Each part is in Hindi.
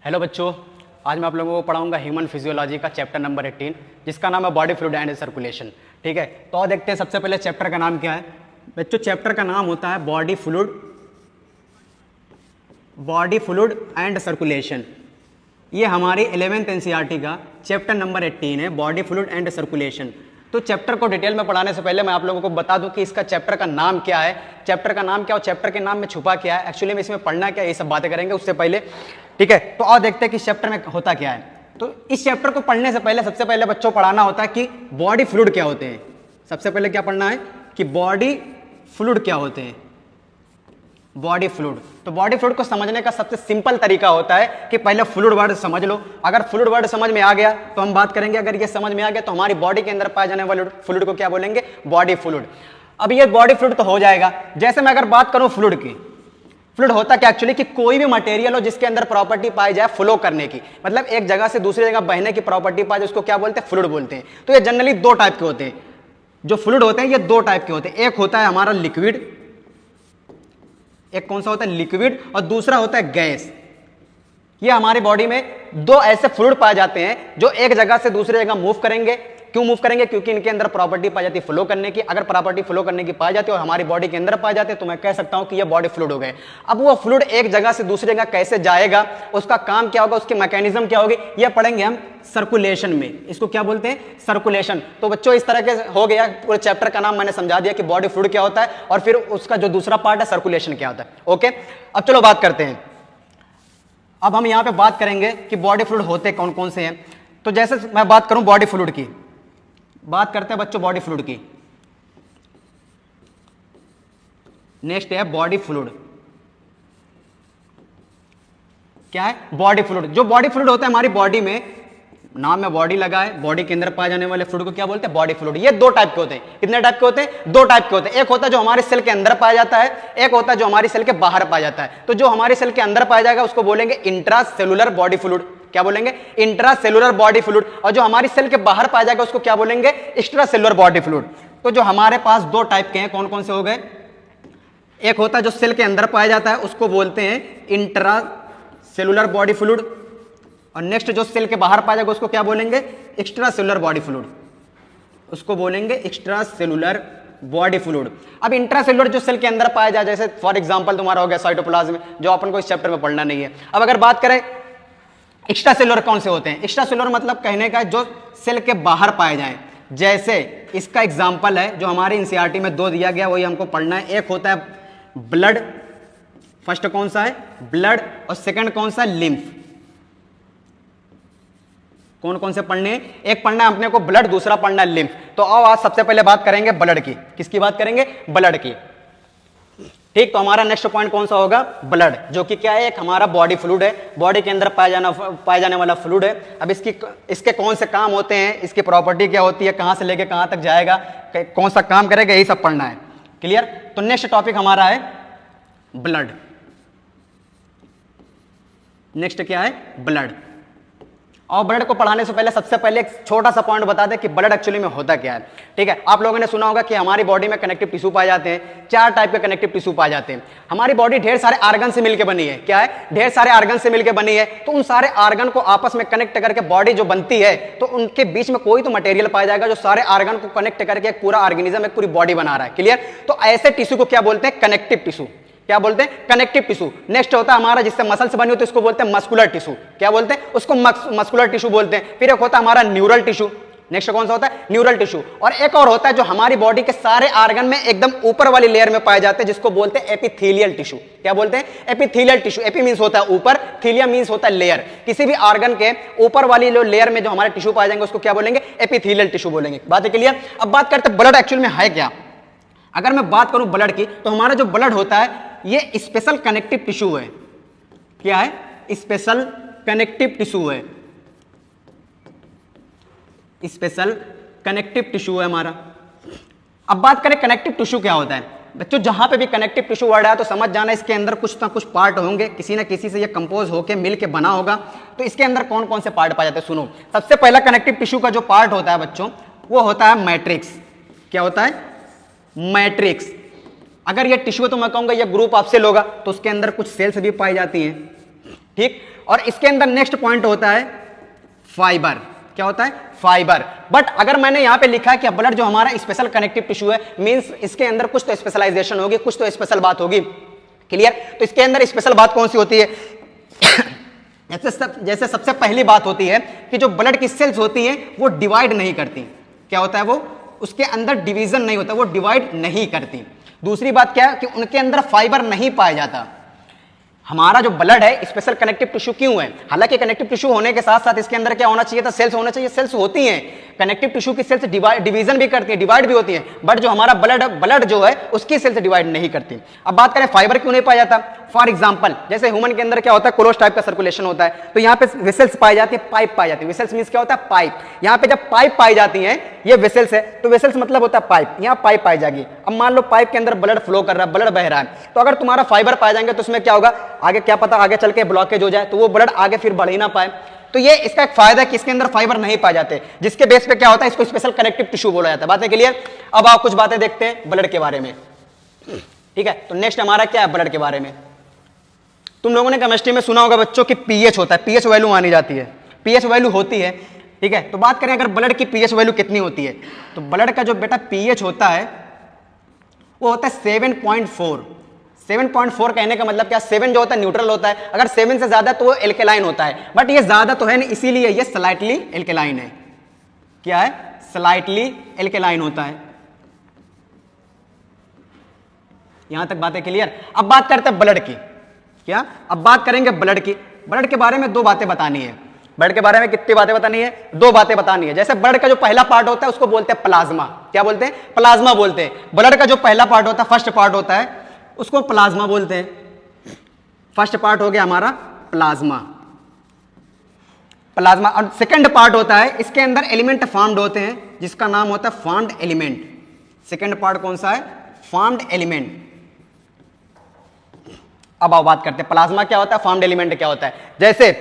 हेलो बच्चों, आज मैं आप लोगों को पढ़ाऊंगा ह्यूमन फिजियोलॉजी का चैप्टर नंबर 18 जिसका नाम है बॉडी फ्लूइड एंड सर्कुलेशन। ठीक है, तो और देखते हैं सबसे पहले चैप्टर का नाम क्या है। बच्चों चैप्टर का नाम होता है बॉडी फ्लूइड एंड सर्कुलेशन। ये हमारी 11th NCERT का चैप्टर नंबर 18 है, बॉडी फ्लूइड एंड सर्कुलेशन। तो चैप्टर को डिटेल में पढ़ाने से पहले मैं आप लोगों को बता दूं कि इसका चैप्टर का नाम क्या है, चैप्टर का नाम क्या और चैप्टर के नाम में छुपा क्या है, एक्चुअली में इसमें पढ़ना क्या है, ये सब बातें करेंगे उससे पहले। ठीक है, तो और देखते हैं कि इस चैप्टर में होता क्या है। तो इस चैप्टर को पढ़ने से पहले सबसे पहले बच्चों पढ़ाना होता है कि बॉडी फ्लूइड क्या होते हैं। सबसे पहले क्या पढ़ना है कि बॉडी फ्लूइड क्या होते हैं। बॉडी फ्लूइड, तो बॉडी फ्लूइड को समझने का सबसे सिंपल तरीका होता है कि पहले फ्लूइड वर्ड समझ लो। अगर फ्लूइड वर्ड समझ में आ गया तो हम बात करेंगे, अगर ये समझ में आ गया तो हमारी बॉडी के अंदर पाए जाने वाले फ्लूइड को क्या बोलेंगे, बॉडी फ्लूइड। अब ये बॉडी फ्लूइड तो हो जाएगा। जैसे मैं अगर बात करूं फ्लूइड की, फ्लूइड होता क्या एक्चुअली कि कोई भी मटेरियल हो जिसके अंदर प्रॉपर्टी पाई जाए फ्लो करने की, मतलब एक जगह से दूसरी जगह बहने की प्रॉपर्टी पाई जाए, उसको क्या बोलते हैं, फ्लूइड बोलते हैं। तो ये जनरली दो टाइप के होते हैं। जो फ्लूइड होते हैं ये दो टाइप के होते हैं। एक होता है हमारा लिक्विड, एक कौन सा होता है, लिक्विड, और दूसरा होता है गैस। ये हमारी बॉडी में दो ऐसे फ्लूइड पाए जाते हैं जो एक जगह से दूसरी जगह मूव करेंगे। क्यों मूव करेंगे, क्योंकि इनके अंदर प्रॉपर्टी पाई जाती है फ्लो करने की। अगर प्रॉपर्टी फ्लो करने की पाई जाती है और हमारी बॉडी के अंदर पाई जाती है तो मैं कह सकता हूं कि ये बॉडी फ्लूइड हो गए। अब वो फ्लूइड एक जगह से दूसरी जगह कैसे जाएगा, उसका काम क्या होगा, उसकी मैकेनिज्म क्या होगी, ये पढ़ेंगे हम सर्कुलेशन में। इसको क्या बोलते हैं, सर्कुलेशन। तो बच्चों इस तरह के हो गया, पूरे चैप्टर का नाम मैंने समझा दिया कि बॉडी फ्लूइड क्या होता है और फिर उसका जो दूसरा पार्ट है सर्कुलेशन क्या होता है। ओके, अब चलो बात करते हैं। अब हम यहां पे बात करेंगे कि बॉडी फ्लूइड होते कौन कौन से हैं। तो जैसे मैं बात करूं बॉडी फ्लूइड की, बात करते हैं बच्चों बॉडी फ्लूइड की। नेक्स्ट है बॉडी फ्लूइड। क्या है, बॉडी फ्लूइड। जो बॉडी फ्लूइड होता है हमारी बॉडी में, नाम में बॉडी लगा है, बॉडी के अंदर पाए जाने वाले फ्लूइड को क्या बोलते हैं, बॉडी फ्लूइड। ये दो टाइप के होते हैं। कितने टाइप के होते हैं, दो टाइप के होते हैं। एक होता है जो हमारे सेल के अंदर पाया जाता है, एक होता है जो हमारी सेल के बाहर पाया जाता है। तो जो हमारे सेल के अंदर पाया जाएगा उसको बोलेंगे इंट्रा सेलुलर बॉडी फ्लूइड। क्या बोलेंगे, इंट्रा सेलुलर बॉडी फ्लूइड। और जो हमारी सेल के बाहर पाया जाएगा उसको क्या बोलेंगे, एक्स्ट्रा सेलुलर बॉडी फ्लूइड। तो जो हमारे पास दो टाइप के हैं, कौन कौन से हो गए, एक होता है जो सेल के अंदर पाया जाता है उसको बोलते हैं इंट्रा सेलुलर बॉडी फ्लूइड, और नेक्स्ट जो सेल के बाहर पाया जाएगा उसको क्या बोलेंगे, एक्स्ट्रा सेलुलर बॉडी फ्लूइड। उसको बोलेंगे एक्स्ट्रा सेलुलर बॉडी फ्लूइड। अब इंट्रा सेलुलर जो सेल के अंदर पाया जाए, जैसे फॉर एग्जांपल तुम्हारा हो गया साइटोप्लाज्म, जो अपन को इस चैप्टर में पढ़ना नहीं है। अब अगर बात करें एक्स्ट्रा सेलुलर कौन से होते हैं, एक्स्ट्रा सेलुलर मतलब कहने का जो सेल के बाहर पाए जाएं। जैसे इसका एग्जांपल है जो हमारे एनसीईआरटी में दो दिया गया, वही हमको पढ़ना है। एक होता है ब्लड, फर्स्ट कौन सा है, ब्लड, और सेकंड कौन सा, लिम्फ। कौन कौन से पढ़ने हैं, एक पढ़ना है अपने को ब्लड, दूसरा पढ़ना है लिम्फ। तो आओ आज सबसे पहले बात करेंगे ब्लड की। किसकी बात करेंगे, ब्लड की। ठीक, तो हमारा नेक्स्ट पॉइंट कौन सा होगा, ब्लड, जो कि क्या है, एक हमारा बॉडी फ्लूइड है, बॉडी के अंदर पाए जाने वाला फ्लूइड है। अब इसके कौन से काम होते हैं, इसकी प्रॉपर्टी क्या होती है, कहां से लेके कहां तक जाएगा, कौन सा काम करेगा, यही सब पढ़ना है। क्लियर। तो नेक्स्ट टॉपिक हमारा है ब्लड। नेक्स्ट क्या है, ब्लड। और ब्लड को पढ़ाने से पहले सबसे पहले एक छोटा सा पॉइंट बता दें कि ब्लड एक्चुअली में होता क्या है। ठीक है, आप लोगों ने सुना होगा कि हमारी बॉडी में कनेक्टिव टिश्यू पाए जाते हैं, चार टाइप के कनेक्टिव टिश्यू पाए जाते हैं। हमारी बॉडी ढेर सारे आर्गन से मिलकर बनी है। क्या है, ढेर सारे आर्गन से मिलकर बनी है। तो उन सारे आर्गन को आपस में कनेक्ट करके बॉडी जो बनती है, तो उनके बीच में कोई तो मटेरियल पाया जाएगा जो सारे आर्गन को कनेक्ट करके एक पूरा ऑर्गेनिज्म, एक पूरी बॉडी बना रहा है। क्लियर। तो ऐसे टिश्यू को क्या बोलते हैं, कनेक्टिव टिश्यू। क्या बोलते हैं, कनेक्टिव टिश्यू। नेक्स्ट होता है हमारा जिससे मसल्स बनी होती है, उसको बोलते हैं मस्कुलर टिश्यू। क्या बोलते हैं, उसको मस्कुलर टिश्यू बोलते हैं। फिर एक होता है हमारा न्यूरल टिश्यू। नेक्स्ट कौन सा होता है, न्यूरल टिश्यू। और एक और होता है जो हमारी बॉडी के सारे आर्गन में एकदम ऊपर वाली लेयर में पाए जाते हैं, जिसको बोलते हैं एपिथेलियल टिश्यू। क्या बोलते हैं, एपिथेलियल टिश्यू। एपी मींस होता है ऊपर, थीलिया मींस होता है लेयर। किसी भी आर्गन के ऊपर वाली लेयर में जो हमारे टिश्यू पाए जाएंगे उसको क्या बोलेंगे, एपिथेलियल टिश्यू बोलेंगे। बात है क्लियर। अब बात करते हैं ब्लड एक्चुअल में है क्या। अगर मैं बात करूं ब्लड की, तो हमारा जो ब्लड होता है ये स्पेशल कनेक्टिव टिश्यू है। क्या है, स्पेशल कनेक्टिव टिश्यू है। स्पेशल कनेक्टिव टिश्यू है हमारा। अब बात करें कनेक्टिव टिश्यू क्या होता है। बच्चों जहां पे भी कनेक्टिव टिश्यू वर्ड है तो समझ जाना इसके अंदर कुछ ना कुछ पार्ट होंगे, किसी ना किसी से ये कंपोज होकर मिल के बना होगा। तो इसके अंदर कौन कौन से पार्ट पाए जाते हैं, सुनो। सबसे पहला कनेक्टिव टिश्यू का जो पार्ट होता है बच्चों, वो होता है मैट्रिक्स। क्या होता है, मैट्रिक्स। अगर ये टिश्यू है तो मैं कहूंगा ये ग्रुप ऑफ सेल होगा, तो उसके अंदर कुछ सेल्स भी पाई जाती हैं। ठीक। और इसके अंदर नेक्स्ट पॉइंट होता है फाइबर। क्या होता है? फाइबर। बट अगर मैंने यहां पे लिखा है कि ब्लड जो हमारा स्पेशल कनेक्टिव टिश्यू है, मींस इसके अंदर कुछ तो स्पेशलाइजेशन होगी, कुछ तो स्पेशल बात होगी। क्लियर? तो इसके अंदर स्पेशल बात कौन सी होती है? जैसे सबसे पहली बात होती है कि जो ब्लड की सेल्स होती हैं वो डिवाइड नहीं करती। क्या होता है? वो उसके अंदर डिवीजन नहीं होता, वो डिवाइड नहीं करती। दूसरी बात क्या है कि उनके अंदर फाइबर नहीं पाया जाता। हमारा जो ब्लड है स्पेशल कनेक्टिव टिश्यू क्यों है? हालांकि कनेक्टिव टिश्यू होने के साथ साथ इसके अंदर क्या होना चाहिए था? सेल्स होना चाहिए। सेल्स होती हैं, कनेक्टिव टिश्यू की सेल्स डिवीजन भी करती है, डिवाइड भी होती है, बट जो हमारा ब्लड जो है उसकी सेल्स डिवाइड नहीं करती। अब बात करें फाइबर क्यों नहीं पाया जाता? फॉर एग्जाम्पल जैसे ह्यूमन के अंदर क्या होता है? क्लोज टाइप का सर्कुलेशन होता है, तो यहाँ पे वेसल्स पाई जाती है, पाइप पाई जाती है। वेसल्स मींस क्या होता है? पाइप। यहाँ पे जब पाइप पाई जाती है, ये वेसल्स है, तो वेसल्स मतलब होता है पाइप, यहाँ पाइप पाई जाएगी। अब मान लो पाइप के अंदर ब्लड फ्लो कर रहा है, ब्लड बह रहा है, तो अगर तुम्हारा फाइबर पाए जाएंगे तो उसमें क्या होगा? आगे क्या पता आगे चल के ब्लॉकेज हो जाए, तो वो ब्लड आगे फिर बढ़ ही ना पाए। तो ये इसका एक फायदा है कि इसके अंदर फाइबर नहीं पाए जाते, जिसके बेस पे क्या होता है? इसको स्पेशल कनेक्टिव टिश्यू बोला जाता है। बातें क्लियर? अब आप कुछ बातें देखते हैं ब्लड के बारे में। ठीक है, तो नेक्स्ट हमारा क्या है ब्लड के बारे में? तुम लोगों ने केमिस्ट्री में सुना होगा बच्चों की पीएच होता है, पीएच वैल्यू मानी जाती है, पीएच वैल्यू होती है। ठीक है, तो बात करें अगर ब्लड की पीएच वैल्यू कितनी होती है, तो ब्लड का जो बेटा पीएच होता है वो होता है 7.4। 7.4 कहने का मतलब क्या? 7 जो होता है न्यूट्रल होता है, अगर 7 से ज्यादा तो वो एल्केलाइन होता है, बट ये ज्यादा तो है नहीं, इसीलिए ये स्लाइटली एल्केलाइन है। क्या है? स्लाइटली एल्केलाइन होता है। यहां तक बातें क्लियर? अब बात करते हैं ब्लड की। क्या? अब बात करेंगे ब्लड की। ब्लड के बारे में दो बातें बतानी है। ब्लड के बारे में कितनी बातें बतानी है? दो बातें बतानी है। जैसे ब्लड का जो पहला पार्ट होता है उसको बोलते हैं प्लाज्मा। क्या बोलते हैं? प्लाज्मा बोलते हैं। ब्लड का जो पहला पार्ट होता है, फर्स्ट पार्ट होता है, उसको प्लाज्मा बोलते हैं। फर्स्ट पार्ट हो गया हमारा प्लाज्मा। प्लाज्मा। और सेकंड पार्ट होता है, इसके अंदर एलिमेंट फॉर्म्ड होते हैं, जिसका नाम होता है फॉर्म्ड एलिमेंट। सेकंड पार्ट कौन सा है? Formed element. अब आओ बात करते हैं प्लाज्मा क्या होता है, फॉर्म्ड एलिमेंट क्या होता है। जैसे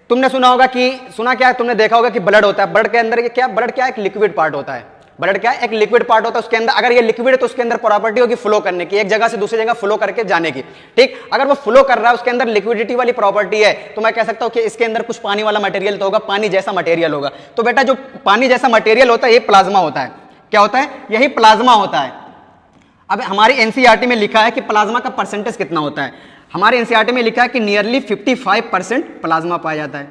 तुमने सुना होगा कि सुना क्या है, तुमने देखा होगा कि ब्लड होता है, ब्लड के अंदर क्या? ब्लड क्या है? एक लिक्विड पार्ट होता है। ब्लड क्या है? एक लिक्विड पार्ट होता है। उसके अंदर अगर ये लिक्विड है तो उसके अंदर प्रॉपर्टी होगी फ्लो करने की, एक जगह से दूसरी जगह फ्लो करके जाने की। ठीक, अगर वो फ्लो कर रहा है, उसके अंदर लिक्विडिटी वाली प्रॉपर्टी है, तो मैं कह सकता हूं कि इसके अंदर कुछ पानी वाला मटेरियल तो होगा, पानी जैसा मटेरियल होगा। तो बेटा जो पानी जैसा मटेरियल होता है ये प्लाज्मा होता है। क्या होता है? यही प्लाज्मा होता है। अब हमारी एनसीईआरटी में लिखा है कि प्लाज्मा का परसेंटेज कितना होता है। हमारे एनसीईआरटी में लिखा है कि नियरली 55% प्लाज्मा पाया जाता है।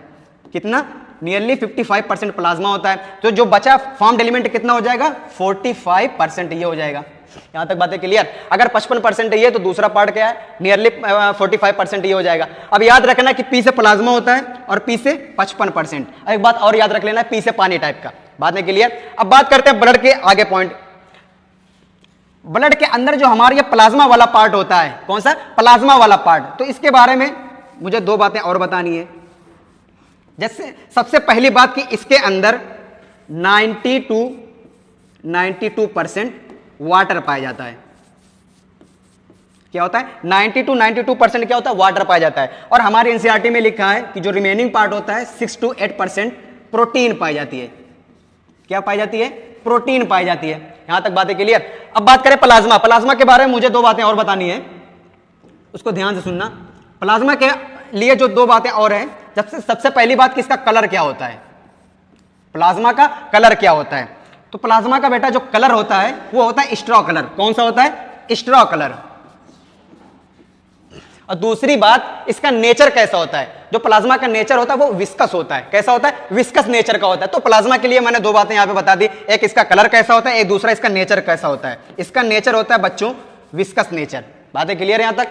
कितना? नियरली 55% प्लाज्मा होता है। तो जो बचा फॉर्म्ड एलिमेंट कितना हो जाएगा? 45% ये हो जाएगा। यहां तक बातें क्लियर? अगर 55% ये तो दूसरा पार्ट क्या है? नियरली 45% ये हो जाएगा। अब याद रखना कि पी से प्लाज्मा होता है और पी से 55%। एक बात और याद रख लेना, पी से पानी टाइप का। बातें क्लियर? अब बात करते हैं ब्लड के आगे पॉइंट। ब्लड के अंदर जो हमारा ये प्लाज्मा वाला पार्ट होता है, कौन सा? प्लाज्मा वाला पार्ट। तो इसके बारे में मुझे दो बातें और बतानी है। जैसे सबसे पहली बात कि इसके अंदर 92% वाटर पाया जाता है। क्या होता है? 92% क्या होता है? वाटर पाया जाता है। और हमारे एनसीईआरटी में लिखा है कि जो रिमेनिंग पार्ट होता है 6 to 8% प्रोटीन पाई जाती है। क्या पाई जाती है? प्रोटीन पाई जाती है। यहां तक बातें क्लियर? अब बात करें प्लाज्मा। प्लाज्मा के बारे में मुझे दो बातें और बतानी है, उसको ध्यान से सुनना। प्लाज्मा के लिए जो दो बातें और हैं, सबसे पहली बात कि इसका कलर क्या होता है। प्लाज्मा का कलर क्या होता है? तो प्लाज्मा का बेटा जो कलर होता है वो होता है स्ट्रॉ कलर। कौन सा होता है? Straw colour. और दूसरी बात इसका नेचर कैसा होता है? जो प्लाज्मा का नेचर होता है वो विस्कस होता है। कैसा होता है? विस्कस नेचर का होता है। तो प्लाज्मा के लिए मैंने दो बातें यहां पे बता दी, एक इसका कलर कैसा होता है, एक दूसरा इसका नेचर कैसा होता है। इसका नेचर होता है बच्चों विस्कस नेचर। बातें क्लियर है यहां तक?